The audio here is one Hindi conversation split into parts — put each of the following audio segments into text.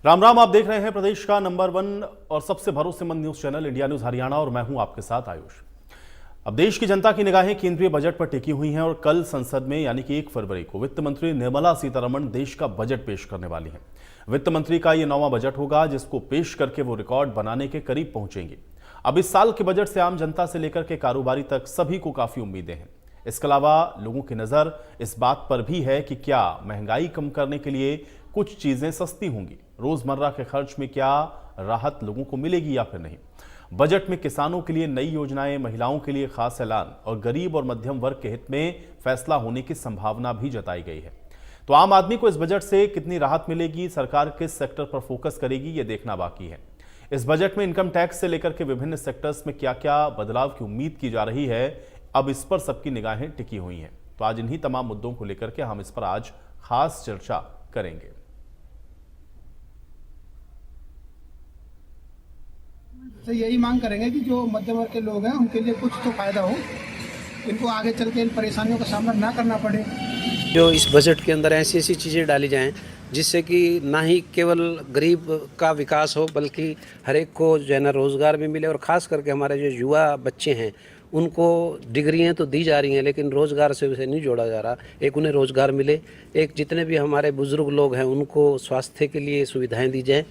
राम राम। आप देख रहे हैं प्रदेश का नंबर 1 और सबसे भरोसेमंद news channel India news Haryana और मैं हूं आपके साथ आयुष। अब देश की जनता की निगाहें केंद्रीय बजट पर टिकी हुई हैं और कल संसद में यानी कि 1 फरवरी को वित्त मंत्री निर्मला सीतारमण देश का बजट पेश करने वाली हैं। वित्त मंत्री का यह 9वां बजट होगा जिसको पेश करके वो रिकॉर्ड बनाने के करीब पहुंचेंगे। अब इस साल के बजट से आम जनता से लेकर के कारोबारी तक सभी को काफी उम्मीदें हैं। इसके अलावा लोगों की नजर इस बात पर भी है कि क्या महंगाई कम करने के लिए कुछ चीजें सस्ती होंगी, रोजमर्रा के खर्च में क्या राहत लोगों को मिलेगी या फिर नहीं। बजट में किसानों के लिए नई योजनाएं, महिलाओं के लिए खास ऐलान और गरीब और मध्यम वर्ग के हित में फैसला होने की संभावना भी जताई गई है। तो आम आदमी को इस बजट से कितनी राहत मिलेगी, सरकार किस सेक्टर पर फोकस करेगी, ये देखना बाकी है। इस बजट में इनकम टैक्स से लेकर के विभिन्न सेक्टर्स में क्या क्या बदलाव की उम्मीद की जा रही है, अब इस पर सबकी निगाहें टिकी हुई हैं। तो आज इन्हीं तमाम मुद्दों को लेकर के हम इस पर आज खास चर्चा करेंगे। तो यही मांग करेंगे कि जो मध्यम वर्ग के लोग हैं उनके लिए कुछ तो फायदा हो, इनको आगे चल के इन परेशानियों का सामना ना करना पड़े। जो इस बजट के अंदर ऐसी ऐसी चीज़ें डाली जाएं जिससे कि ना ही केवल गरीब का विकास हो बल्कि हर एक को जो है ना रोज़गार भी मिले, और ख़ास करके हमारे जो युवा बच्चे हैं उनको डिग्रियां तो दी जा रही हैं लेकिन रोज़गार से उसे नहीं जोड़ा जा रहा। एक उन्हें रोज़गार मिले, एक जितने भी हमारे बुज़ुर्ग लोग हैं उनको स्वास्थ्य के लिए सुविधाएं दी जाएं,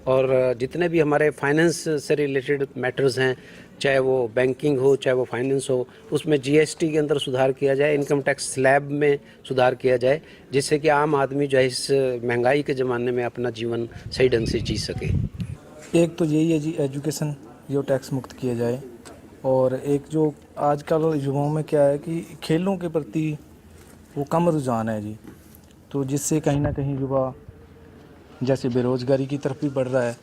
और जितने भी हमारे फाइनेंस से रिलेटेड मैटर्स हैं, चाहे वो बैंकिंग हो चाहे वो फाइनेंस हो, उसमें जीएसटी के अंदर सुधार किया जाए, इनकम टैक्स स्लैब में सुधार किया जाए, जिससे कि आम आदमी जो है इस महंगाई के ज़माने में अपना जीवन सही ढंग से जी सके। एक तो यही है जी, एजुकेशन जो टैक्स मुक्त किया जाए, और एक जो आजकल युवाओं में क्या है कि खेलों के प्रति वो कम रुझान है जी, तो जिससे कहीं ना कहीं युवा जैसे बेरोज़गारी की तरफ भी बढ़ रहा है,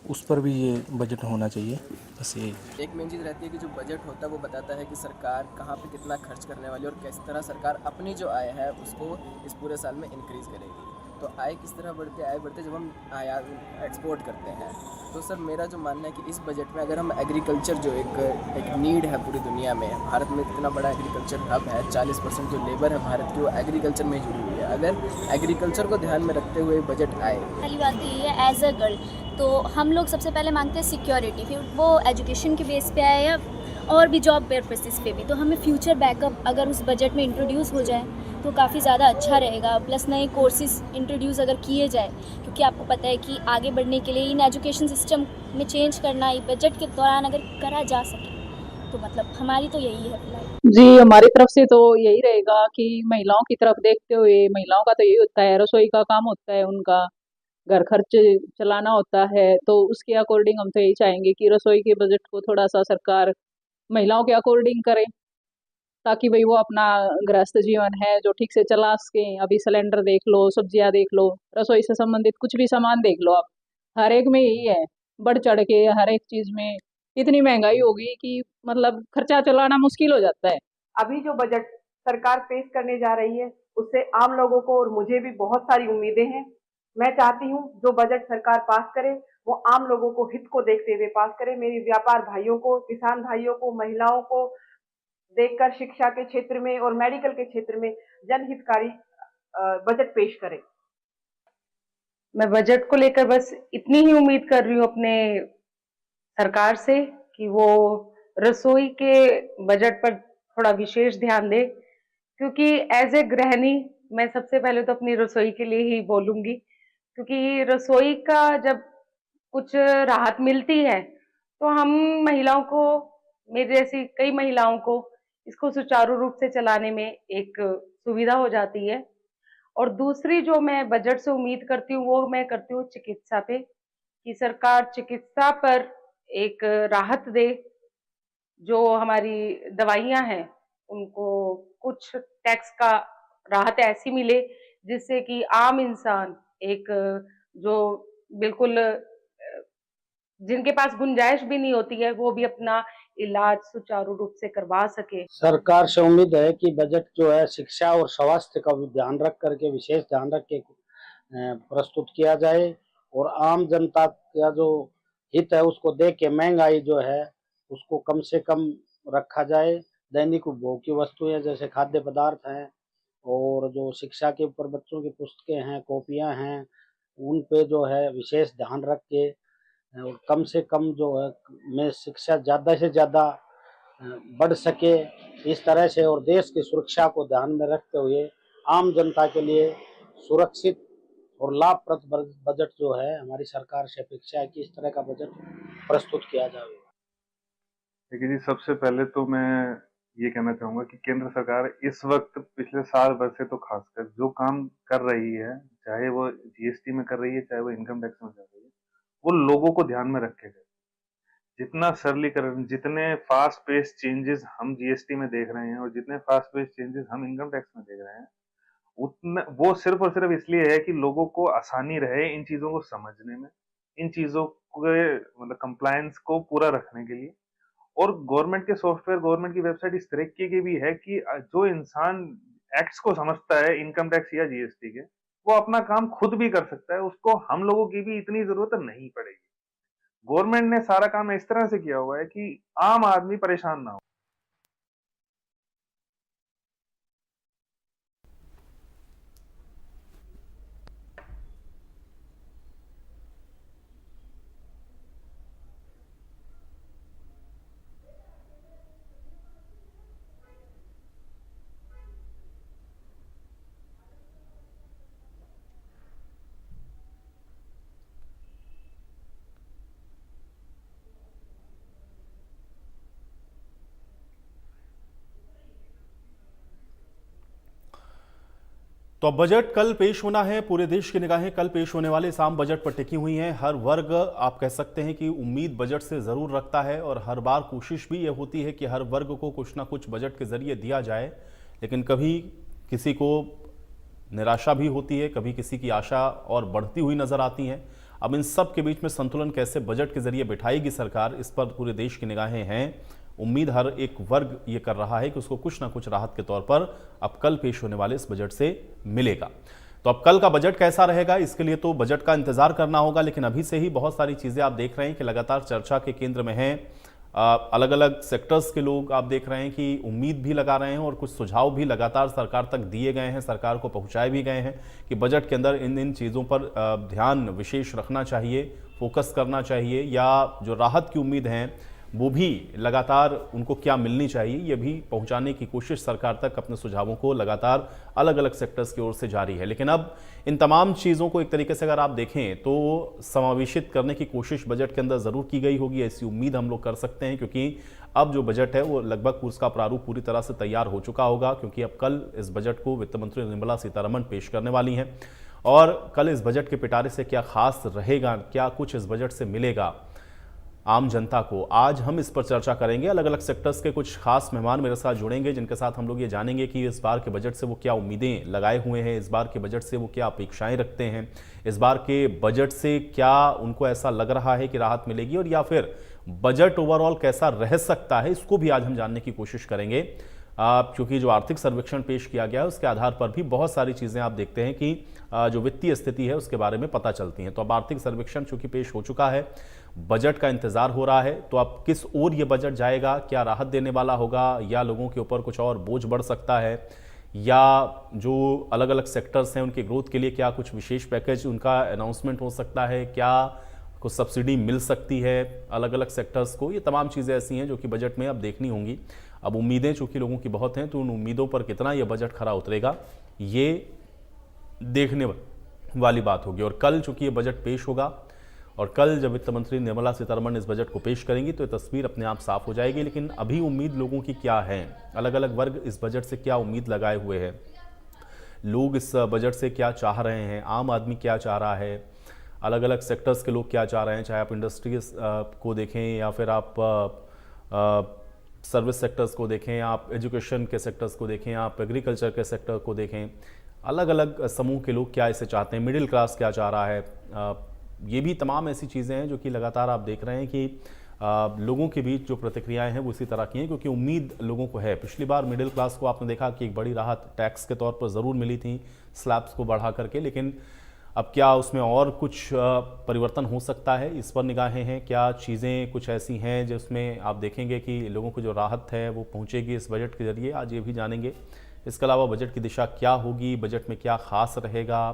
उस पर भी ये बजट होना चाहिए। बस यही एक मेन चीज़ रहती है कि जो बजट होता है वो बताता है कि सरकार कहाँ पे कितना खर्च करने वाली है और किस तरह सरकार अपनी जो आय है उसको इस पूरे साल में इंक्रीज़ करेगी। तो आय किस तरह बढ़ती है? आय बढ़ती है जब हम आयात एक्सपोर्ट करते हैं। तो सर मेरा जो मानना है कि इस बजट में अगर हम एग्रीकल्चर जो एक नीड है पूरी दुनिया में, भारत में इतना बड़ा एग्रीकल्चर हब है, 40% जो लेबर है भारत की वो एग्रीकल्चर में जुड़ी हुई है। अगर एग्रीकल्चर को ध्यान में रखते हुए बजट आए, पहली बात तो ये है एज अ गर्ल तो हम लोग सबसे पहले मांगते हैं सिक्योरिटी, फिर वो एजुकेशन के बेस पे आए या और भी जॉब पर्पसेस पे भी। तो हमें फ्यूचर बैकअप अगर उस बजट में इंट्रोड्यूस हो जाए तो काफ़ी ज़्यादा अच्छा रहेगा। प्लस नए कोर्सेज इंट्रोड्यूस अगर किए जाए, क्योंकि आपको पता है कि आगे बढ़ने के लिए इन एजुकेशन सिस्टम में चेंज करना ही बजट के दौरान अगर करा जा सके तो मतलब हमारी तो यही है फिलहाल। जी, हमारी तरफ से तो यही रहेगा कि महिलाओं की तरफ देखते हुए, महिलाओं का तो यही होता है, रसोई का काम होता है उनका, घर खर्च चलाना होता है, तो उसके अकॉर्डिंग हम तो यही चाहेंगे कि रसोई के बजट को थोड़ा सा सरकार महिलाओं के अकॉर्डिंग करे, ताकि भाई वो अपना गृहस्थ जीवन है जो ठीक से चला सकें। अभी सिलेंडर देख लो, सब्जियां देख लो, रसोई से संबंधित कुछ भी सामान देख लो, आप हर एक में यही है, बढ़ चढ़ के हर एक चीज में इतनी महंगाई होगी कि मतलब खर्चा चलाना मुश्किल हो जाता है। अभी जो बजट सरकार पेश करने जा रही है उससे आम लोगों को और मुझे भी बहुत सारी उम्मीदें हैं। मैं चाहती हूँ जो बजट सरकार पास करे वो आम लोगों को हित को देखते हुए पास करे। मेरे व्यापार भाइयों को, किसान भाइयों को, महिलाओं को देखकर शिक्षा के क्षेत्र में और मेडिकल के क्षेत्र में जनहितकारी बजट पेश करे। मैं बजट को लेकर बस इतनी ही उम्मीद कर रही हूँ अपने सरकार से कि वो रसोई के बजट पर थोड़ा विशेष ध्यान दे, क्योंकि एज ए गृहिणी मैं सबसे पहले तो अपनी रसोई के लिए ही बोलूंगी, क्योंकि रसोई का जब कुछ राहत मिलती है तो हम महिलाओं को, मेरे जैसी कई महिलाओं को इसको सुचारू रूप से चलाने में एक सुविधा हो जाती है। और दूसरी जो मैं बजट से उम्मीद करती हूँ वो मैं करती हूँ चिकित्सा पे, कि सरकार चिकित्सा पर एक राहत दे। जो हमारी दवाइयां हैं उनको कुछ टैक्स का राहत ऐसी मिले जिससे कि आम इंसान एक जो बिल्कुल जिनके पास गुंजाइश भी नहीं होती है वो भी अपना इलाज सुचारू रूप से करवा सके। सरकार से उम्मीद है कि बजट जो है शिक्षा और स्वास्थ्य का भी ध्यान रख करके, विशेष ध्यान रख के प्रस्तुत किया जाए, और आम जनता का जो हित है उसको देख के महंगाई जो है उसको कम से कम रखा जाए। दैनिक उपभोग की वस्तुएं जैसे खाद्य पदार्थ हैं और जो शिक्षा के ऊपर बच्चों की पुस्तकें हैं, कॉपियां हैं, उन पे जो है विशेष ध्यान रख के और कम से कम जो है में शिक्षा ज़्यादा से ज़्यादा बढ़ सके, इस तरह से और देश की सुरक्षा को ध्यान में रखते हुए आम जनता के लिए सुरक्षित और लाभप्रद बजट जो है हमारी सरकार से अपेक्षा है कि इस तरह का बजट प्रस्तुत किया जाए। देखिए जी, सबसे पहले तो मैं ये कहना चाहूँगा कि केंद्र सरकार इस वक्त पिछले साल भर से तो खासकर जो काम कर रही है, चाहे वो जीएसटी में कर रही है, चाहे वो इनकम टैक्स में कर रही है, वो लोगों को ध्यान में रख के कर। जितना सरलीकरण, जितने फास्ट पेस चेंजेस हम जीएसटी में देख रहे हैं और जितने फास्ट पेस चेंजेस हम इनकम टैक्स में देख रहे हैं, उतना वो सिर्फ और सिर्फ इसलिए है कि लोगों को आसानी रहे इन चीजों को समझने में, इन चीजों के मतलब कंप्लायंस को पूरा रखने के लिए। और गवर्नमेंट के सॉफ्टवेयर, गवर्नमेंट की वेबसाइट इस तरीके की भी है कि जो इंसान एक्ट्स को समझता है इनकम टैक्स या जीएसटी के, वो अपना काम खुद भी कर सकता है, उसको हम लोगों की भी इतनी जरूरत नहीं पड़ेगी। गवर्नमेंट ने सारा काम इस तरह से किया हुआ है कि आम आदमी परेशान ना हो। तो अब बजट कल पेश होना है। पूरे देश की निगाहें कल पेश होने वाले इस आम बजट पर टिकी हुई हैं। हर वर्ग आप कह सकते हैं कि उम्मीद बजट से जरूर रखता है और हर बार कोशिश भी ये होती है कि हर वर्ग को कुछ ना कुछ बजट के जरिए दिया जाए, लेकिन कभी किसी को निराशा भी होती है, कभी किसी की आशा और बढ़ती हुई नजर आती है। अब इन सब के बीच में संतुलन कैसे बजट के जरिए बिठाएगी सरकार, इस पर पूरे देश की निगाहें हैं। उम्मीद हर एक वर्ग ये कर रहा है कि उसको कुछ ना कुछ राहत के तौर पर अब कल पेश होने वाले इस बजट से मिलेगा। तो अब कल का बजट कैसा रहेगा, इसके लिए तो बजट का इंतजार करना होगा, लेकिन अभी से ही बहुत सारी चीजें आप देख रहे हैं कि लगातार चर्चा के केंद्र में हैं। अलग अलग सेक्टर्स के लोग आप देख रहे हैं कि उम्मीद भी लगा रहे हैं और कुछ सुझाव भी लगातार सरकार तक दिए गए हैं, सरकार को पहुंचाए भी गए हैं कि बजट के अंदर इन इन चीज़ों पर ध्यान विशेष रखना चाहिए, फोकस करना चाहिए, या जो राहत की उम्मीद है वो भी लगातार उनको क्या मिलनी चाहिए, ये भी पहुंचाने की कोशिश सरकार तक अपने सुझावों को लगातार अलग अलग सेक्टर्स की ओर से जारी है। लेकिन अब इन तमाम चीज़ों को एक तरीके से अगर आप देखें तो समावेशित करने की कोशिश बजट के अंदर ज़रूर की गई होगी, ऐसी उम्मीद हम लोग कर सकते हैं, क्योंकि अब जो बजट है वो लगभग उसका प्रारूप पूरी तरह से तैयार हो चुका होगा, क्योंकि अब कल इस बजट को वित्त मंत्री निर्मला सीतारमण पेश करने वाली हैं। और कल इस बजट के पिटारे से क्या खास रहेगा, क्या कुछ इस बजट से मिलेगा आम जनता को, आज हम इस पर चर्चा करेंगे। अलग अलग सेक्टर्स के कुछ खास मेहमान मेरे साथ जुड़ेंगे, जिनके साथ हम लोग ये जानेंगे कि इस बार के बजट से वो क्या उम्मीदें लगाए हुए हैं, इस बार के बजट से वो क्या अपेक्षाएं रखते हैं, इस बार के बजट से क्या उनको ऐसा लग रहा है कि राहत मिलेगी, और या फिर बजट ओवरऑल कैसा रह सकता है, इसको भी आज हम जानने की कोशिश करेंगे। क्योंकि जो आर्थिक सर्वेक्षण पेश किया गया है उसके आधार पर भी बहुत सारी चीज़ें आप देखते हैं कि जो वित्तीय स्थिति है उसके बारे में पता चलती हैं। तो अब आर्थिक सर्वेक्षण चूंकि पेश हो चुका है, बजट का इंतजार हो रहा है, तो अब किस ओर ये बजट जाएगा, क्या राहत देने वाला होगा या लोगों के ऊपर कुछ और बोझ बढ़ सकता है, या जो अलग अलग सेक्टर्स हैं उनके ग्रोथ के लिए क्या कुछ विशेष पैकेज उनका अनाउंसमेंट हो सकता है, क्या कुछ सब्सिडी मिल सकती है अलग अलग सेक्टर्स को। ये तमाम चीज़ें ऐसी हैं जो कि बजट में अब देखनी होंगी। अब उम्मीदें चूंकि लोगों की बहुत हैं, तो उन उम्मीदों पर कितना ये बजट खरा उतरेगा ये देखने वाली बात होगी। और कल चूंकि ये बजट पेश होगा और कल जब वित्त मंत्री निर्मला सीतारमण इस बजट को पेश करेंगी तो ये तस्वीर अपने आप साफ हो जाएगी। लेकिन अभी उम्मीद लोगों की क्या है, अलग अलग वर्ग इस बजट से क्या उम्मीद लगाए हुए हैं, लोग इस बजट से क्या चाह रहे हैं, आम आदमी क्या चाह रहा है, अलग अलग सेक्टर्स के लोग क्या चाह रहे हैं, चाहे आप इंडस्ट्रीज को देखें या फिर आप सर्विस सेक्टर्स को देखें, आप एजुकेशन के सेक्टर्स को देखें, आप एग्रीकल्चर के सेक्टर को देखें, अलग अलग समूह के लोग क्या इसे चाहते हैं, मिडिल क्लास क्या चाह रहा है, ये भी तमाम ऐसी चीज़ें हैं जो कि लगातार आप देख रहे हैं कि लोगों के बीच जो प्रतिक्रियाएं हैं वो इसी तरह की हैं, क्योंकि उम्मीद लोगों को है। पिछली बार मिडिल क्लास को आपने देखा कि एक बड़ी राहत टैक्स के तौर पर ज़रूर मिली थी स्लैब्स को बढ़ा करके, लेकिन अब क्या उसमें और कुछ परिवर्तन हो सकता है, इस पर निगाहें हैं। क्या चीज़ें कुछ ऐसी हैं जिसमें आप देखेंगे कि लोगों को जो राहत है वो पहुंचेगी इस बजट के जरिए, आज ये भी जानेंगे। इसके अलावा बजट की दिशा क्या होगी, बजट में क्या खास रहेगा,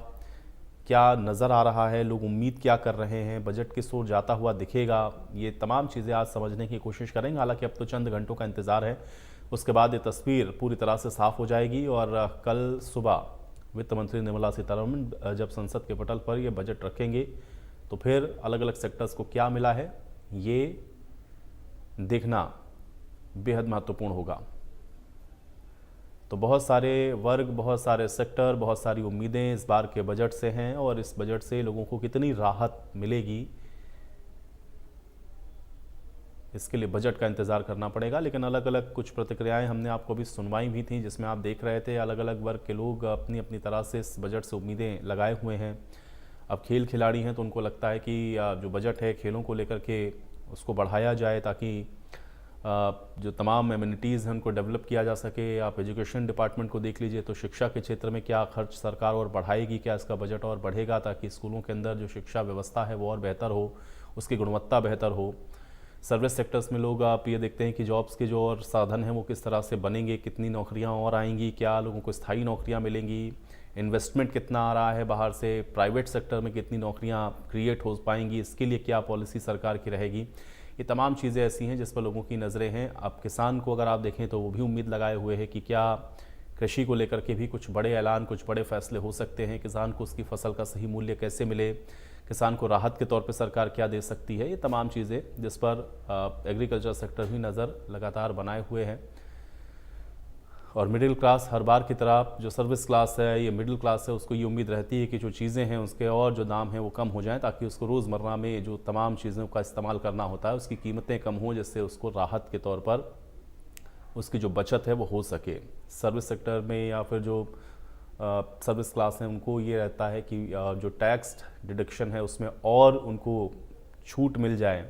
क्या नज़र आ रहा है, लोग उम्मीद क्या कर रहे हैं, बजट किस ओर जाता हुआ दिखेगा, ये तमाम चीज़ें आज समझने की कोशिश करेंगे। हालांकि अब तो चंद घंटों का इंतज़ार है, उसके बाद ये तस्वीर पूरी तरह से साफ हो जाएगी और कल सुबह वित्त मंत्री निर्मला सीतारमण जब संसद के पटल पर ये बजट रखेंगे तो फिर अलग अलग सेक्टर्स को क्या मिला है ये देखना बेहद महत्वपूर्ण होगा। तो बहुत सारे वर्ग, बहुत सारे सेक्टर, बहुत सारी उम्मीदें इस बार के बजट से हैं और इस बजट से लोगों को कितनी राहत मिलेगी इसके लिए बजट का इंतज़ार करना पड़ेगा। लेकिन अलग अलग कुछ प्रतिक्रियाएं हमने आपको भी सुनवाई भी थी, जिसमें आप देख रहे थे अलग अलग वर्ग के लोग अपनी अपनी तरह से इस बजट से उम्मीदें लगाए हुए हैं। अब खेल खिलाड़ी हैं तो उनको लगता है कि जो बजट है खेलों को लेकर के उसको बढ़ाया जाए ताकि जो तमाम एमिनिटीज़ हैं उनको डेवलप किया जा सके। आप एजुकेशन डिपार्टमेंट को देख लीजिए तो शिक्षा के क्षेत्र में क्या खर्च सरकार और बढ़ाएगी, क्या इसका बजट और बढ़ेगा ताकि स्कूलों के अंदर जो शिक्षा व्यवस्था है वो और बेहतर हो, उसकी गुणवत्ता बेहतर हो। सर्विस सेक्टर्स में लोग आप ये देखते हैं कि जॉब्स के जो और साधन हैं वो किस तरह से बनेंगे, कितनी नौकरियां और आएंगी, क्या लोगों को स्थायी नौकरियां मिलेंगी, इन्वेस्टमेंट कितना आ रहा है बाहर से, प्राइवेट सेक्टर में कितनी नौकरियां क्रिएट हो पाएंगी, इसके लिए क्या पॉलिसी सरकार की रहेगी। ये तमाम चीज़ें ऐसी हैं जिस पर लोगों की नज़रें हैं। अब किसान को अगर आप देखें तो वो भी उम्मीद लगाए हुए है कि क्या कृषि को लेकर के भी कुछ बड़े ऐलान, कुछ बड़े फैसले हो सकते हैं, किसान को उसकी फसल का सही मूल्य कैसे मिले, किसान को राहत के तौर पे सरकार क्या दे सकती है। ये तमाम चीज़ें जिस पर एग्रीकल्चर सेक्टर भी नज़र लगातार बनाए हुए हैं। और मिडिल क्लास हर बार की तरह जो सर्विस क्लास है, ये मिडिल क्लास है, उसको ये उम्मीद रहती है कि जो चीज़ें हैं उसके और जो दाम हैं वो कम हो जाएं ताकि उसको रोज़मर्रा में जो तमाम चीज़ों का इस्तेमाल करना होता है उसकी कीमतें कम हों, जिससे उसको राहत के तौर पर उसकी जो बचत है वो हो सके। सर्विस सेक्टर में या फिर जो सर्विस क्लास हैं उनको ये रहता है कि जो टैक्स डिडक्शन है उसमें और उनको छूट मिल जाए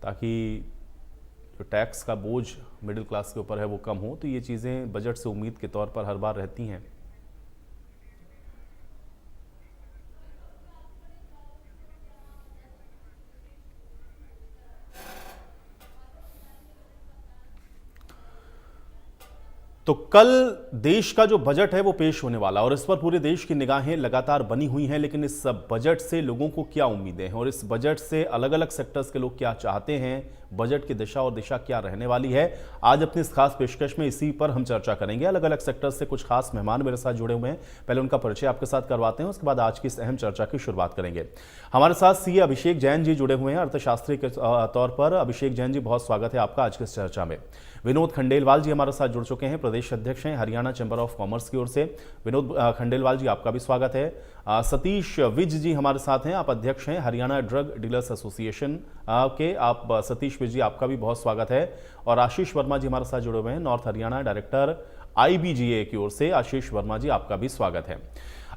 ताकि जो टैक्स का बोझ मिडिल क्लास के ऊपर है वो कम हो। तो ये चीज़ें बजट से उम्मीद के तौर पर हर बार रहती हैं। तो कल देश का जो बजट है वो पेश होने वाला और इस पर पूरे देश की निगाहें लगातार बनी हुई हैं। लेकिन इस बजट से लोगों को क्या उम्मीदें हैं और इस बजट से अलग अलग सेक्टर्स के लोग क्या चाहते हैं, बजट की दिशा और दिशा क्या रहने वाली है, आज अपनी इस खास पेशकश में इसी पर हम चर्चा करेंगे। अलग अलग सेक्टर्स से कुछ खास मेहमान मेरे साथ जुड़े हुए हैं, पहले उनका परिचय आपके साथ करवाते हैं, उसके बाद आज की इस अहम चर्चा की शुरुआत करेंगे। हमारे साथ सीए अभिषेक जैन जी जुड़े हुए हैं अर्थशास्त्री के तौर पर। अभिषेक जैन जी, बहुत स्वागत है आपका आज की इस चर्चा में। विनोद खंडेलवाल जी हमारे साथ जुड़ चुके हैं, प्रदेश अध्यक्ष हैं हरियाणा चैंबर ऑफ कॉमर्स की ओर से। विनोद खंडेलवाल जी, आपका भी स्वागत है। सतीश विज जी हमारे साथ हैं, आप अध्यक्ष हैं हरियाणा ड्रग डीलर्स एसोसिएशन के। आप सतीश विज जी, आपका भी बहुत स्वागत है। और आशीष वर्मा जी हमारे साथ जुड़े हुए हैं, नॉर्थ हरियाणा डायरेक्टर IBGA की ओर से। आशीष वर्मा जी, आपका भी स्वागत है।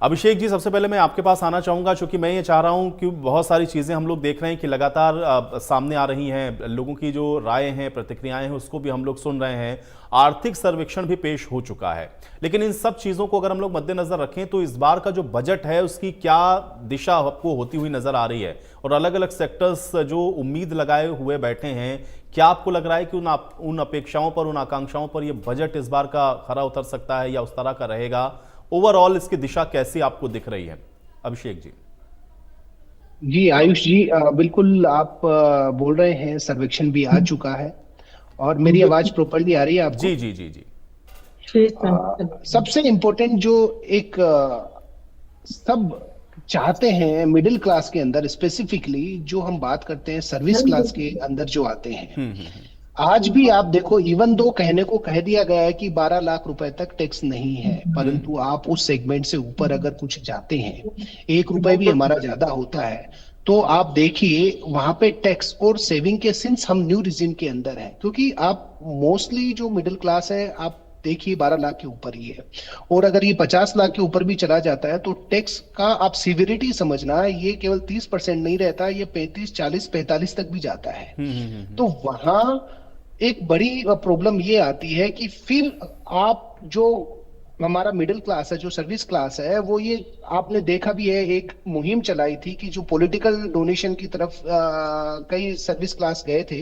अभिषेक जी, सबसे पहले मैं आपके पास आना चाहूँगा क्योंकि मैं ये चाह रहा हूँ कि बहुत सारी चीज़ें हम लोग देख रहे हैं कि लगातार सामने आ रही हैं, लोगों की जो राय हैं, प्रतिक्रियाएं हैं, उसको भी हम लोग सुन रहे हैं। आर्थिक सर्वेक्षण भी पेश हो चुका है, लेकिन इन सब चीज़ों को अगर हम लोग मद्देनजर रखें तो इस बार का जो बजट है उसकी क्या दिशा आपको होती हुई नजर आ रही है और अलग अलग सेक्टर्स जो उम्मीद लगाए हुए बैठे हैं, क्या आपको लग रहा है कि उन अपेक्षाओं पर, उन आकांक्षाओं पर यह बजट इस बार का खरा उतर सकता है या उस तरह का रहेगा? ओवरऑल इसकी दिशा कैसी आपको दिख रही है? अभिषेक जी। जी आयुष जी, बिल्कुल आप बोल रहे हैं, सर्वेक्षण भी आ चुका है और मेरी आवाज प्रॉपर्ली आ रही है आपको? जी जी जी जी। सबसे इम्पोर्टेंट जो एक सब चाहते हैं मिडिल क्लास के अंदर, स्पेसिफिकली जो हम बात करते हैं सर्विस क्लास के अंदर जो आते हैं, आज भी आप देखो, इवन दो कहने को कह दिया गया है कि 12 लाख रुपए तक टैक्स नहीं है, परंतु आप उस सेगमेंट से ऊपर अगर कुछ जाते हैं, 1 रुपए भी हमारा ज्यादा होता है, तो आप देखिए वहां पे टैक्स और सेविंग के, सिंस हम न्यू रिजिम के अंदर है, क्योंकि आप मोस्टली जो मिडिल क्लास है आप देखिए 12 लाख के ऊपर ही है, और अगर ये 50 लाख के ऊपर भी चला जाता है तो टैक्स का आप सिविरिटी समझना, ये केवल 30% नहीं रहता, ये 35, 40, 45 तक भी जाता है। तो वहां एक बड़ी प्रॉब्लम ये आती है कि फिर आप जो हमारा मिडिल क्लास है, जो सर्विस क्लास है, वो ये आपने देखा भी है, एक मुहिम चलाई थी कि जो पॉलिटिकल डोनेशन की तरफ कई सर्विस क्लास गए थे,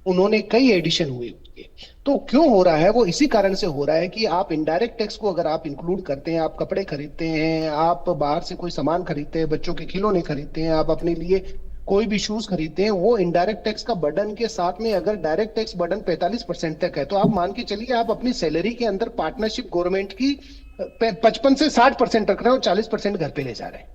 उन्होंने कई एडिशन हुए उनके। तो क्यों हो रहा है? वो इसी कारण से हो रहा है कि आप इनडायरेक्ट टैक्स को अगर आप इंक्लूड करते हैं, आप कपड़े खरीदते हैं, आप बाहर से कोई सामान खरीदते हैं, बच्चों के खिलौने खरीदते हैं, आप अपने लिए कोई भी शूज खरीदते हैं, वो इनडायरेक्ट टैक्स का बर्डन के साथ में अगर डायरेक्ट टैक्स बर्डन 45% तक है, तो आप मान के चलिए आप अपनी सैलरी के अंदर पार्टनरशिप गवर्नमेंट की 55 से 60% रख रहे हो, 40% घर पे ले जा रहे हैं।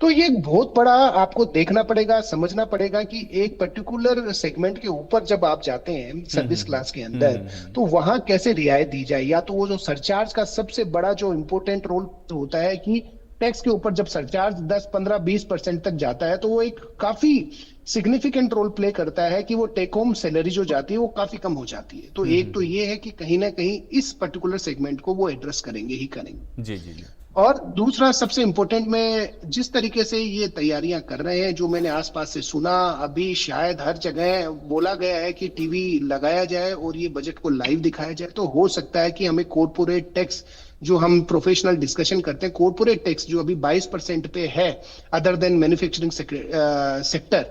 तो ये एक बहुत बड़ा आपको देखना पड़ेगा, समझना पड़ेगा कि एक पर्टिकुलर सेगमेंट के ऊपर जब आप जाते हैं सर्विस क्लास के अंदर, तो वहां कैसे रियायत दी जाए। या तो वो जो सरचार्ज का सबसे बड़ा जो इंपॉर्टेंट रोल होता है कि टैक्स के ऊपर जब सरचार्ज 10, 15, 20% तक जाता है, तो वो एक काफी सिग्निफिकेंट रोल प्ले करता है कि वो टेक होम सैलरी जो जाती है वो काफी कम हो जाती है। तो एक तो ये है कि कहीं ना कहीं इस पर्टिकुलर सेगमेंट को वो एड्रेस करेंगे ही करेंगे। जी जी जी। और दूसरा सबसे इंपॉर्टेंट, में जिस तरीके से ये तैयारियां कर रहे हैं, जो मैंने आसपास से सुना, अभी शायद हर जगह बोला गया है कि टीवी लगाया जाए और ये बजट को लाइव दिखाया जाए, तो हो सकता है कि हमें कॉर्पोरेट टैक्स, जो हम प्रोफेशनल डिस्कशन करते हैं, कॉर्पोरेट टैक्स जो अभी 22% पे है अदर देन मैन्युफैक्चरिंग सेक्टर,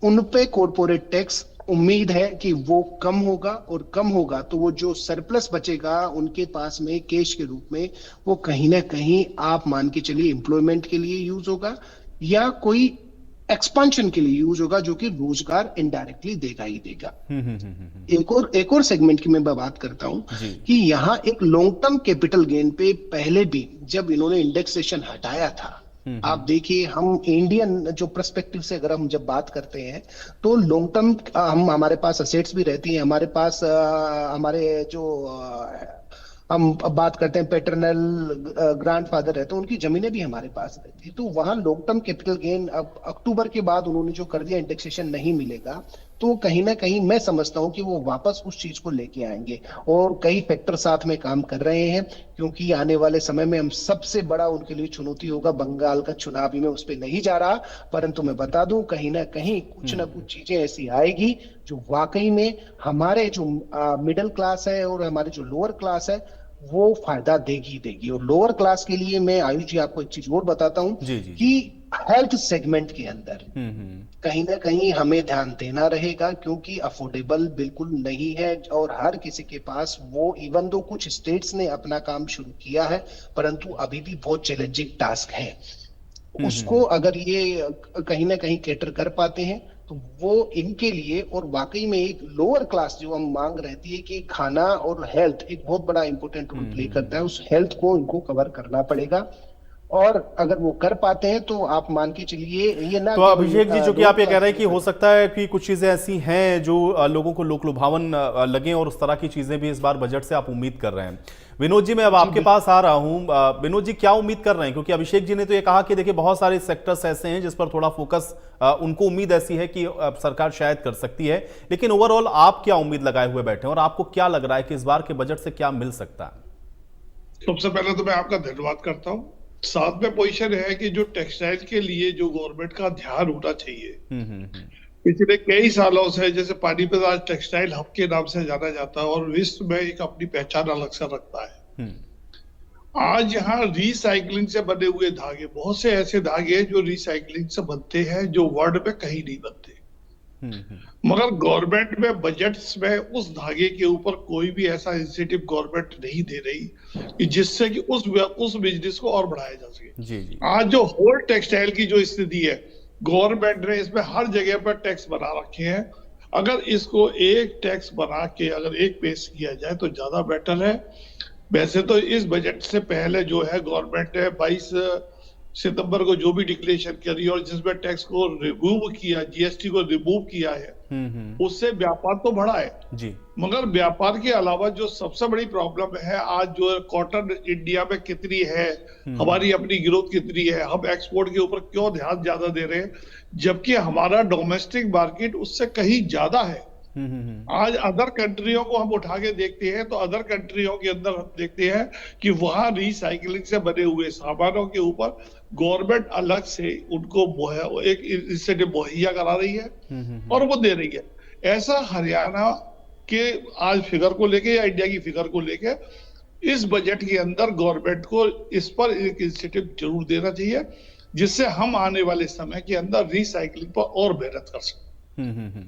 उन पे कॉर्पोरेट टैक्स उम्मीद है कि वो कम होगा, और कम होगा तो वो जो सरप्लस बचेगा उनके पास में कैश के रूप में, वो कहीं ना कहीं आप मान के चलिए एम्प्लॉयमेंट के लिए यूज होगा या कोई एक्सपांशन के लिए यूज होगा, जो कि रोजगार इनडायरेक्टली देगा ही देगा। एक और सेगमेंट की मैं बात करता हूं कि यहाँ एक लॉन्ग टर्म कैपिटल गेन पे पहले भी जब इन्होंने इंडेक्सेशन हटाया था, आप देखिए, हम इंडियन जो पर्सपेक्टिव से अगर हम जब बात करते हैं, तो लॉन्ग टर्म हमारे पास असेट्स भी रहती हैं, हमारे पास हमारे जो हम अब बात करते हैं पैटर्नल ग्रैंडफादर रहते हैं, उनकी जमीनें भी हमारे पास रहती है। तो वहां लॉन्ग टर्म कैपिटल गेन अब अक्टूबर के बाद उन्होंने जो कर दिया, इंडेक्सेशन नहीं मिलेगा, तो कहीं ना कहीं मैं समझता हूं कि वो वापस उस चीज को लेके आएंगे, और कई फैक्टर साथ में काम कर रहे हैं, क्योंकि आने वाले समय में हम सबसे बड़ा उनके लिए चुनौती होगा बंगाल का चुनाव। भी मैं उस पर नहीं जा रहा, परंतु मैं बता दूं कहीं ना कहीं कुछ ना कुछ चीजें ऐसी आएगी जो वाकई में हमारे जो मिडिल क्लास है और हमारे जो लोअर क्लास है वो फायदा देगी। और लोअर क्लास के लिए मैं आयुष जी आपको एक चीज और बताता हूं कि हेल्थ सेगमेंट के अंदर कहीं ना कहीं हमें ध्यान देना रहेगा, क्योंकि अफोर्डेबल बिल्कुल नहीं है और हर किसी के पास वो, इवन दो कुछ स्टेट्स ने अपना काम शुरू किया है, परंतु अभी भी बहुत चैलेंजिंग टास्क है। उसको अगर ये कहीं ना कहीं कैटर कर पाते हैं तो वो इनके लिए, और वाकई में एक लोअर क्लास जो हम मांग रहती है कि खाना और हेल्थ एक बहुत बड़ा इंपॉर्टेंट रोल प्ले करता है, उस हेल्थ को इनको कवर करना पड़ेगा। और अगर वो कर पाते हैं तो आप मान के चलिए ये ना, तो अभिषेक जी, जो कि आप ये कह रहे हैं कि हो सकता है कि कुछ चीजें ऐसी हैं जो लोगों को लोकलुभावन लगे, और उस तरह की चीजें भी इस बार बजट से आप उम्मीद कर रहे हैं। विनोद जी, मैं अब आपके पास आ रहा हूं। विनोद जी, क्या उम्मीद कर रहे हैं? क्योंकि अभिषेक जी ने तो ये कहा कि देखिए बहुत सारे सेक्टर्स ऐसे हैं जिस पर थोड़ा फोकस, उनको उम्मीद ऐसी है कि सरकार शायद कर सकती है, लेकिन ओवरऑल आप क्या उम्मीद लगाए हुए बैठे हैं और आपको क्या लग रहा है कि इस बार के बजट से क्या मिल सकता है? सबसे पहले तो मैं आपका धन्यवाद करता हूँ। साथ में पोजीशन है कि जो टेक्सटाइल के लिए जो गवर्नमेंट का ध्यान होना चाहिए, पिछले कई सालों से, जैसे पानीपत आज टेक्सटाइल हब के नाम से जाना जाता है और विश्व में एक अपनी पहचान अलग से रखता है। आज यहाँ रिसाइकलिंग से बने हुए धागे, बहुत से ऐसे धागे हैं जो रिसाइकलिंग से बनते हैं, जो वर्ल्ड में कहीं नहीं बनते। मगर गवर्नमेंट में बजट्स में उस धागे के ऊपर कोई भी ऐसा इंसेंटिव गवर्नमेंट नहीं दे रही कि जिससे कि उस बिजनेस को और बढ़ाया जा सके। आज जो होल टेक्सटाइल की जो स्थिति है, गवर्नमेंट ने इसमें हर जगह पर टैक्स बना रखे हैं। अगर इसको एक टैक्स बना के अगर एक पेश किया जाए तो ज्यादा बेटर है। वैसे तो इस बजट से पहले जो है गवर्नमेंट ने 22 सितंबर को जो भी डिक्लेरेशन करी और जिसमें टैक्स को रिमूव किया, जीएसटी को रिमूव किया है, उससे व्यापार तो बढ़ा है जी। मगर व्यापार के अलावा जो सबसे बड़ी प्रॉब्लम है आज, जो कॉटन इंडिया में कितनी है, हमारी अपनी ग्रोथ कितनी है, हम एक्सपोर्ट के ऊपर क्यों ध्यान ज्यादा दे रहे हैं, जबकि हमारा डोमेस्टिक मार्केट उससे कहीं ज्यादा है। आज अदर कंट्रियों को हम उठा के देखते हैं तो अदर कंट्रियों के अंदर हम देखते हैं कि वहां रिसाइकलिंग से बने हुए सामानों के ऊपर गवर्नमेंट अलग से उनको एक इंसेंटिव मुहैया करा रही है और वो दे रही है। ऐसा हरियाणा के आज फिगर को लेके या इंडिया की फिगर को लेके इस बजट के अंदर गवर्नमेंट को इस पर एक इंसेंटिव जरूर देना चाहिए, जिससे हम आने वाले समय के अंदर रिसाइकलिंग पर और मेहनत कर सकें।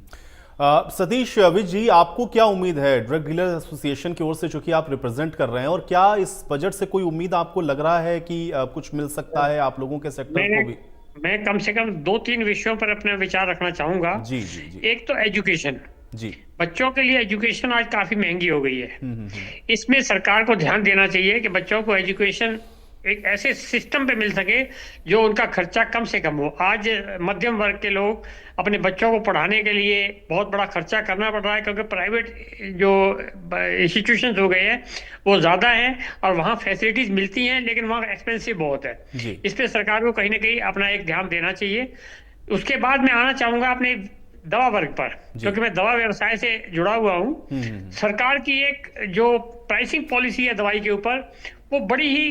सतीश विज जी, आपको क्या उम्मीद है ड्रग डीलर एसोसिएशन की ओर से, जो कि आप रिप्रेजेंट कर रहे हैं, और क्या इस बजट से कोई उम्मीद आपको लग रहा है कि कुछ मिल सकता है आप लोगों के सेक्टर को भी? मैं कम से कम 2-3 विषयों पर अपने विचार रखना चाहूंगा। जी जी जी। एक तो एजुकेशन, जी, बच्चों के लिए एजुकेशन आज काफी महंगी हो गई है। इसमें सरकार को ध्यान देना चाहिए कि बच्चों को एजुकेशन एक ऐसे सिस्टम पे मिल सके जो उनका खर्चा कम से कम हो। आज मध्यम वर्ग के लोग अपने बच्चों को पढ़ाने के लिए बहुत बड़ा खर्चा करना पड़ रहा है, क्योंकि प्राइवेट जो इंस्टीट्यूशंस हो गए हैं वो ज़्यादा हैं और वहाँ फैसिलिटीज़ मिलती हैं, लेकिन वहाँ एक्सपेंसिव बहुत है। इस पर सरकार को कहीं ना कहीं अपना एक ध्यान देना चाहिए। उसके बाद मैं आना चाहूँगा अपने दवा वर्ग पर, क्योंकि मैं दवा व्यवसाय से जुड़ा हुआ हूँ। सरकार की एक जो प्राइसिंग पॉलिसी है दवाई के ऊपर, वो बड़ी ही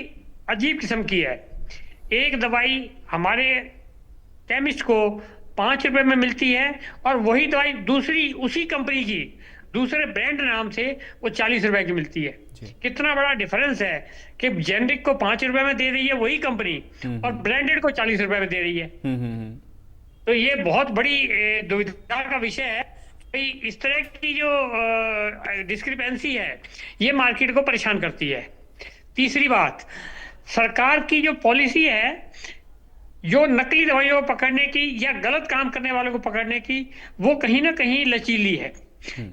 अजीब किस्म की है। एक दवाई हमारे केमिस्ट को 5 रुपए में मिलती है और वही दवाई दूसरी उसी कंपनी की दूसरे ब्रांड नाम से वो 40 रुपए की मिलती है। कितना बड़ा डिफरेंस है कि जेनरिक को 5 रुपए में दे रही है वही कंपनी और ब्रांडेड को 40 रुपए में दे रही है। तो ये बहुत बड़ी दुविधा का विषय है। भाई इस तरह की जो डिस्क्रिपेंसी है ये मार्केट को परेशान करती है। तीसरी बात, सरकार की जो पॉलिसी है जो नकली दवाइयों को पकड़ने की या गलत काम करने वालों को पकड़ने की, वो कहीं ना कहीं लचीली है।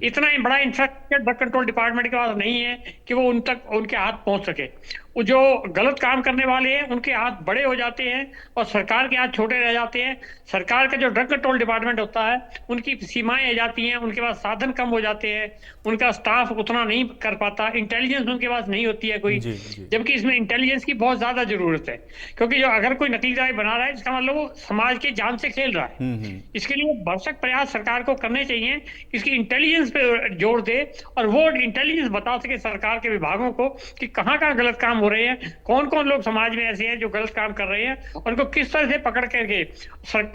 इतना बड़ा इंफ्रास्ट्रक्चर ड्रग कंट्रोल डिपार्टमेंट के पास नहीं है कि वो उन तक उनके हाथ पहुंच सके। वो जो गलत काम करने वाले हैं उनके हाथ बड़े हो जाते हैं और सरकार के हाथ छोटे रह जाते हैं। सरकार का जो ड्रग कंट्रोल डिपार्टमेंट होता है उनकी सीमाएं आ जाती हैं, उनके पास साधन कम हो जाते हैं, उनका स्टाफ उतना नहीं कर पाता, इंटेलिजेंस उनके पास नहीं होती है कोई। जबकि इसमें इंटेलिजेंस की बहुत ज्यादा जरूरत है, क्योंकि जो अगर कोई नकली दवाई बना रहा है इसका मतलब वो समाज के जान से खेल रहा है। इसके लिए भरसक प्रयास सरकार को करने चाहिए, इसकी इंटेलिजेंस पे जोर दे और वो इंटेलिजेंस बता सके सरकार के विभागों को कि कहाँ कहाँ गलत काम हो रहे हैं, कौन कौन लोग समाज में ऐसे हैं जो गलत काम कर रहे हैं, और उनको किस तरह से पकड़ करके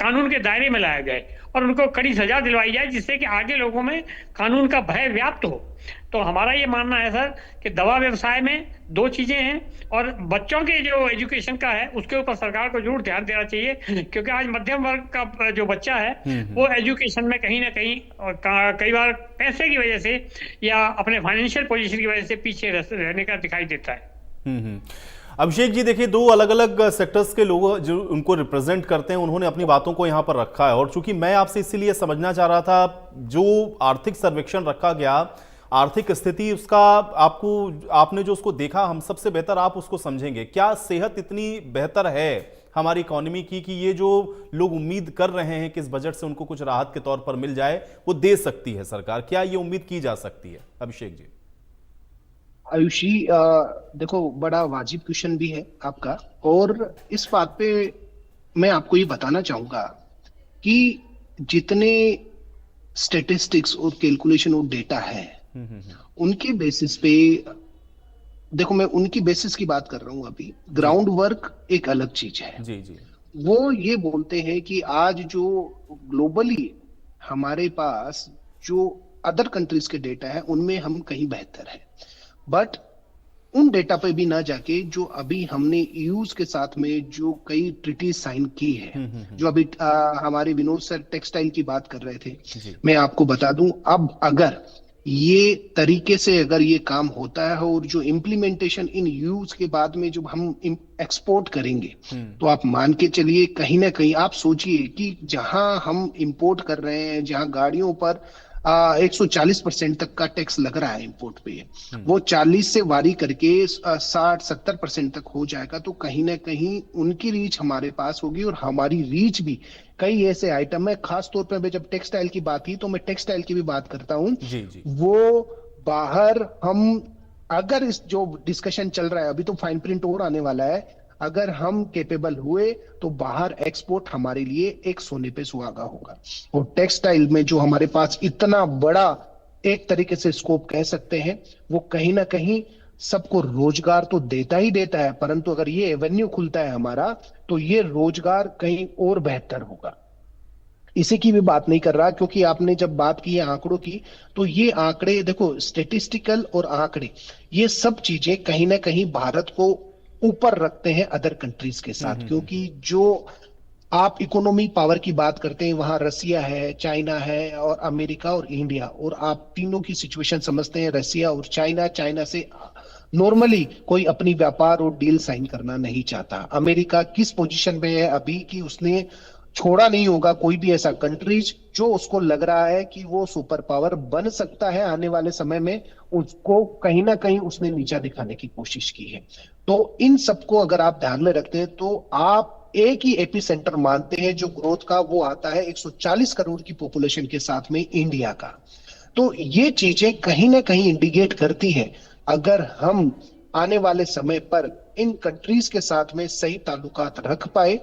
कानून के दायरे में लाया जाए और उनको कड़ी सजा दिलवाई जाए, जिससे कि आगे लोगों में कानून का भय व्याप्त हो। तो हमारा ये मानना है सर कि दवा व्यवसाय में 2 चीजें हैं, और बच्चों के जो एजुकेशन का है उसके ऊपर सरकार को जरूर ध्यान देना चाहिए, क्योंकि आज मध्यम वर्ग का जो बच्चा है वो एजुकेशन में कहीं ना कहीं कई बार पैसे की वजह से या अपने फाइनेंशियल पोजीशन की वजह से पीछे रहने का दिखाई देता है। अभिषेक जी, देखिए 2 अलग अलग सेक्टर्स के लोग जो उनको रिप्रेजेंट करते हैं उन्होंने अपनी बातों को यहाँ पर रखा है, और चूंकि मैं आपसे इसीलिए समझना चाह रहा था, जो आर्थिक सर्वेक्षण रखा गया, आर्थिक स्थिति उसका आपने जो उसको देखा, हम सबसे बेहतर आप उसको समझेंगे। क्या सेहत इतनी बेहतर है हमारी इकोनॉमी की कि ये जो लोग उम्मीद कर रहे हैं कि इस बजट से उनको कुछ राहत के तौर पर मिल जाए, वो दे सकती है सरकार? क्या ये उम्मीद की जा सकती है? अभिषेक जी। आयुषी, देखो बड़ा वाजिब क्वेश्चन भी है आपका, और इस बात पे मैं आपको ये बताना चाहूंगा कि जितने स्टैटिस्टिक्स और कैलकुलेशन और डेटा है उनके बेसिस पे, देखो मैं उनकी बेसिस की बात कर रहा हूं, अभी ग्राउंड वर्क एक अलग चीज है। जी जी। वो ये बोलते हैं कि आज जो ग्लोबली हमारे पास जो अदर कंट्रीज के डेटा है उनमें हम कहीं बेहतर है, बट उन डेटा पे भी ना जाके जो अभी हमने यूज के साथ में जो कई ट्रीटीज साइन की है, जो अभी हमारे विनोद सर टेक्सटाइल की बात कर रहे थे, मैं आपको बता दूं, अब अगर ये तरीके से अगर ये काम होता है और जो इम्प्लीमेंटेशन इन यूज के बाद में जब हम एक्सपोर्ट करेंगे, तो आप मान के चलिए कहीं ना कहीं आप सोचिए कि जहां हम इंपोर्ट कर रहे हैं, जहां गाड़ियों पर 140% तक का टैक्स लग रहा है इंपोर्ट पे, वो 40 से वारी करके 60-70% तक हो जाएगा, तो कहीं ना कहीं उनकी रीच हमारे पास होगी और हमारी रीच भी कई ऐसे आइटम है, खास तौर पे जब टेक्सटाइल की बात की तो मैं टेक्सटाइल की भी बात करता हूँ। वो बाहर हम अगर इस जो डिस्कशन चल रहा है अभी, तो फाइन प्रिंट और आने वाला है, अगर हम कैपेबल हुए तो बाहर एक्सपोर्ट हमारे लिए एक सोने पे सुहागा होगा। और टेक्सटाइल में जो हमारे पास इतना बड़ा एक तरीके से स्कोप कह सकते हैं, वो कहीं ना कहीं सबको रोजगार तो देता ही देता है, परंतु अगर ये एवेन्यू खुलता है हमारा तो ये रोजगार कहीं और बेहतर होगा। इसी की भी बात नहीं कर रहा, क्योंकि आपने जब बात की है आंकड़ों की, तो ये आंकड़े देखो, स्टेटिस्टिकल और आंकड़े, ये सब चीजें कहीं ना कहीं भारत को ऊपर रखते हैं अदर कंट्रीज के साथ, क्योंकि जो आप इकोनॉमी पावर की बात करते हैं, वहां रसिया है, चाइना है और अमेरिका और इंडिया, और आप तीनों की सिचुएशन समझते हैं। रसिया और चाइना, चाइना से नॉर्मली कोई अपनी व्यापार और डील साइन करना नहीं चाहता। अमेरिका किस पोजीशन में है अभी कि उसने छोड़ा नहीं होगा कोई भी ऐसा कंट्रीज जो उसको लग रहा है कि वो सुपर पावर बन सकता है आने वाले समय में, उसको कहीं ना कहीं उसने नीचा दिखाने की कोशिश की है। तो इन सबको अगर आप ध्यान में रखते हैं तो आप एक ही एपी सेंटर मानते हैं जो ग्रोथ का, वो आता है 140 करोड़ की पॉपुलेशन के साथ में इंडिया का। तो ये चीजें कहीं ना कहीं इंडिकेट करती है, अगर हम आने वाले समय पर इन कंट्रीज के साथ में सही ताल्लुकात रख पाए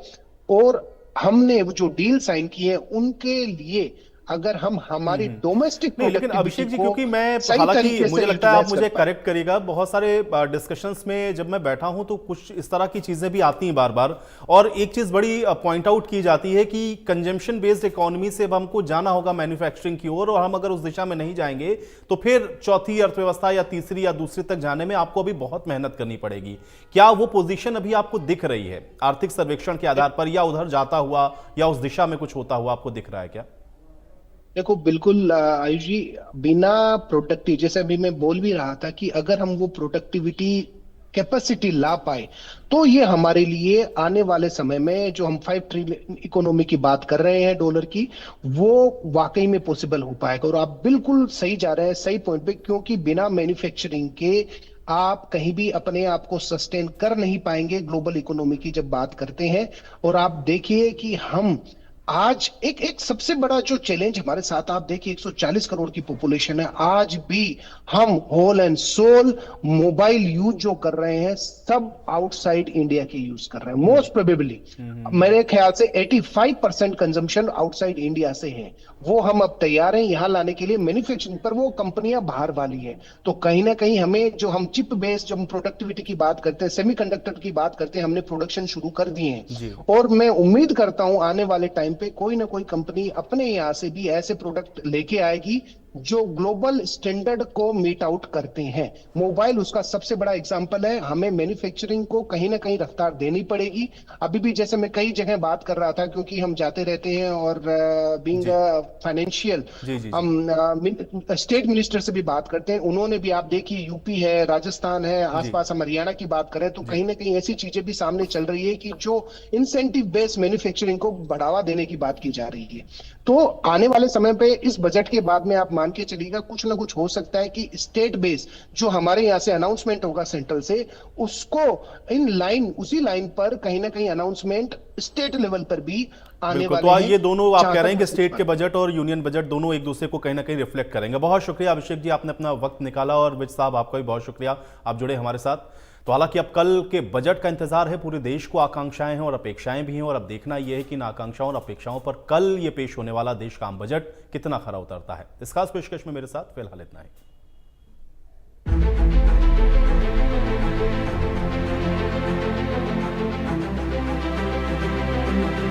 और हमने वो जो डील साइन की है उनके लिए अगर हम हमारी डोमेस्टिक नहीं, लेकिन अभिषेक जी, क्योंकि मैं हालांकि मुझे लगता है आप मुझे करेक्ट करिएगा, बहुत सारे डिस्कशंस में जब मैं बैठा हूं तो कुछ इस तरह की चीजें भी आती हैं बार बार, और एक चीज बड़ी पॉइंट आउट की जाती है कि कंजम्पशन बेस्ड इकोनॉमी से अब हमको जाना होगा मैन्युफैक्चरिंग की ओर, और हम अगर उस दिशा में नहीं जाएंगे तो फिर चौथी अर्थव्यवस्था या तीसरी या दूसरी तक जाने में आपको अभी बहुत मेहनत करनी पड़ेगी। क्या वो पोजीशन अभी आपको दिख रही है आर्थिक सर्वेक्षण के आधार पर, या उधर जाता हुआ या उस दिशा में कुछ होता हुआ आपको दिख रहा है क्या? देखो बिल्कुल आयुष जी, बिना प्रोडक्टिव, जैसे अभी मैं बोल भी रहा था कि अगर हम वो प्रोडक्टिविटी कैपेसिटी ला पाए तो ये हमारे लिए आने वाले समय में जो हम 5 ट्रिलियन इकोनॉमी की बात कर रहे हैं डॉलर की, वो वाकई में पॉसिबल हो पाएगा। और आप बिल्कुल सही जा रहे हैं, सही पॉइंट पे, क्योंकि बिना मैन्युफैक्चरिंग के आप कहीं भी अपने आप को सस्टेन कर नहीं पाएंगे ग्लोबल इकोनॉमी की जब बात करते हैं। और आप देखिए कि हम आज एक सबसे बड़ा जो चैलेंज हमारे साथ, आप देखिए 140 करोड़ की पॉपुलेशन है, आज भी हम whole and soul mobile use जो कर रहे हैं सब आउटसाइड इंडिया के यूज कर रहे हैं। मोस्ट प्रोबेबली मेरे ख्याल से 85% कंजम्पशन आउटसाइड इंडिया से है, वो हम अब तैयार हैं यहां लाने के लिए मैन्युफैक्चरिंग पर, वो कंपनियां बाहर वाली है। तो कहीं ना कहीं हमें, जो हम चिप बेस्ड, जब हम प्रोडक्टिविटी की बात करते हैं, सेमीकंडक्टर की बात करते हैं, हमने प्रोडक्शन शुरू कर दिए हैं, और मैं उम्मीद करता हूं आने वाले टाइम पे कोई ना कोई कंपनी अपने यहां से भी ऐसे प्रोडक्ट लेके आएगी जो ग्लोबल स्टैंडर्ड को मीट आउट करते हैं। मोबाइल उसका सबसे बड़ा एग्जांपल है। हमें मैन्युफैक्चरिंग को कहीं ना कहीं रफ्तार देनी पड़ेगी। अभी भी जैसे मैं कई जगह बात कर रहा था, क्योंकि हम जाते रहते हैं और बीइंग फाइनेंशियल, हम स्टेट मिनिस्टर से भी बात करते हैं, उन्होंने भी, आप देखिए यूपी है, राजस्थान है, आसपास हम हरियाणा की बात करें तो कहीं ना कहीं ऐसी चीजें भी सामने चल रही है कि जो इंसेंटिव बेस्ड मैन्युफैक्चरिंग को बढ़ावा देने की बात की जा रही है। तो आने वाले समय पे इस बजट के बाद में आप मान के चलिएगा कुछ ना कुछ हो सकता है कि स्टेट बेस जो हमारे यहाँ से अनाउंसमेंट होगा सेंट्रल से, उसको इन लाइन, उसी लाइन पर कहीं ना कहीं अनाउंसमेंट स्टेट लेवल पर भी आने वाले तो हैं। ये दोनों आप कह रहे हैं कि स्टेट के बजट और यूनियन बजट दोनों एक दूसरे को कहीं ना कहीं रिफ्लेक्ट करेंगे। बहुत शुक्रिया अभिषेक जी, आपने अपना वक्त निकाला, और विज साहब आपका भी बहुत शुक्रिया, आप जुड़े हमारे साथ। तो हालांकि अब कल के बजट का इंतजार है, पूरे देश को आकांक्षाएं हैं और अपेक्षाएं भी हैं, और अब देखना यह है कि इन आकांक्षाओं और अपेक्षाओं पर कल ये पेश होने वाला देश का आम बजट कितना खरा उतरता है। इस खास पेशकश में मेरे साथ फिलहाल इतना ही।